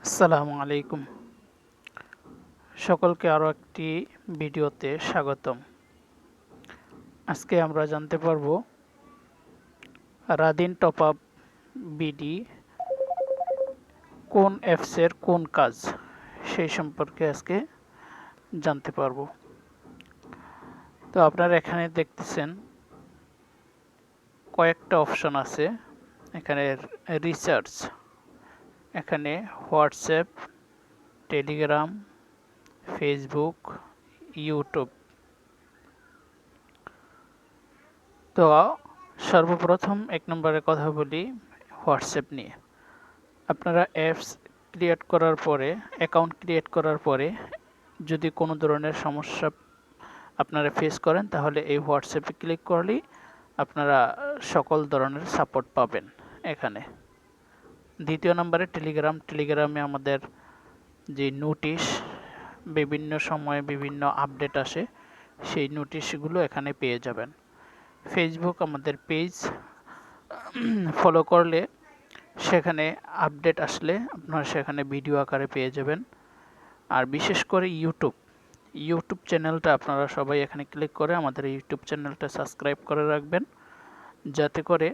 আসসালামু আলাইকুম। সকলকে আরও একটি ভিডিওতে স্বাগতম। আজকে আমরা জানতে পারব রাদিন টপ আপ বিডি কোন অ্যাপসের কোন কাজ, সেই সম্পর্কে আজকে জানতে পারব। তো আপনারা এখানে দেখতেছেন কয়েকটা অপশন আছে। এখানে রিসার্চ, এখানে হোয়াটসঅ্যাপ, টেলিগ্রাম, ফেসবুক, ইউটিউব। তো সর্বপ্রথম এক নম্বরে কথা বলি হোয়াটসঅ্যাপ নিয়ে। আপনারা অ্যাপস ক্রিয়েট করার পরে, অ্যাকাউন্ট ক্রিয়েট করার পরে যদি কোনো ধরনের সমস্যা আপনারা ফেস করেন, তাহলে এই হোয়াটসঅ্যাপে ক্লিক করলেই আপনারা সকল ধরনের সাপোর্ট পাবেন এখানে। দ্বিতীয় নম্বরে টেলিগ্রামে আমাদের যে নোটিশ, বিভিন্ন সময়ে বিভিন্ন আপডেট আসে, সেই নোটিশগুলো এখানে পেয়ে যাবেন। ফেসবুক আমাদের পেজ ফলো করলে সেখানে আপডেট আসলে আপনারা সেখানে ভিডিও আকারে পেয়ে যাবেন। আর বিশেষ করে ইউটিউব চ্যানেলটা আপনারা সবাই এখানে ক্লিক করে আমাদের ইউটিউব চ্যানেলটা সাবস্ক্রাইব করে রাখবেন, যাতে করে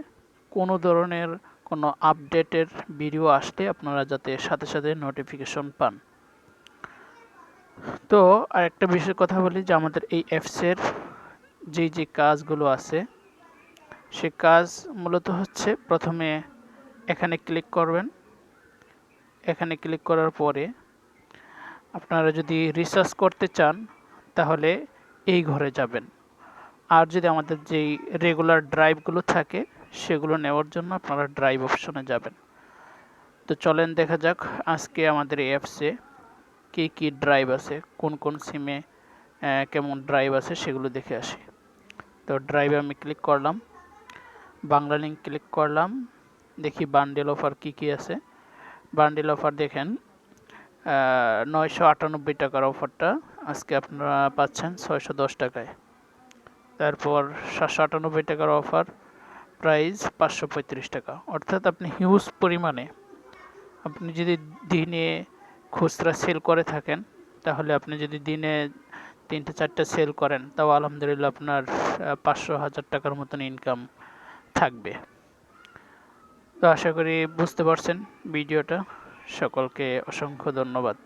কোনো ধরনের কোনো আপডেটের ভিডিও আসলে আপনারা যাতে সাথে সাথে নোটিফিকেশন পান। তো আরেকটা বিশেষ কথা বলি যে আমাদের এই অ্যাপসের যে কাজগুলো আছে, সে কাজ মূলত হচ্ছে প্রথমে এখানে ক্লিক করবেন। এখানে ক্লিক করার পরে আপনারা যদি রিসার্চ করতে চান তাহলে এই ঘরে যাবেন। আর যদি আমাদের যেই রেগুলার ড্রাইভগুলো থাকে সেগুলো নেওয়ার জন্য আপনারা ড্রাইভ অপশনে যাবেন। তো চলেন দেখা যাক আজকে আমাদের এই অ্যাপসে কী কী ড্রাইভ আছে, কোন কোন সিমে কেমন ড্রাইভ আছে সেগুলো দেখে আসি। তো ড্রাইভে আমি ক্লিক করলাম, বাংলা লিঙ্ক ক্লিক করলাম, দেখি বান্ডেল অফার কী কী আছে। বান্ডেল অফার দেখেন 998 টাকার অফারটা আজকে আপনারা পাচ্ছেন 610 টাকায়। তারপর 798 টাকার অফার, প্রাইস 535 টাকা। অর্থাৎ আপনি হিউজ পরিমাণে, আপনি যদি দিনে খুচরা সেল করে থাকেন, তাহলে আপনি যদি দিনে 3-4টা সেল করেন, তাও আলহামদুলিল্লাহ আপনার 500-1000 টাকার মতন ইনকাম থাকবে। তো আশা করি বুঝতে পারছেন ভিডিওটা। সকলকে অসংখ্য ধন্যবাদ।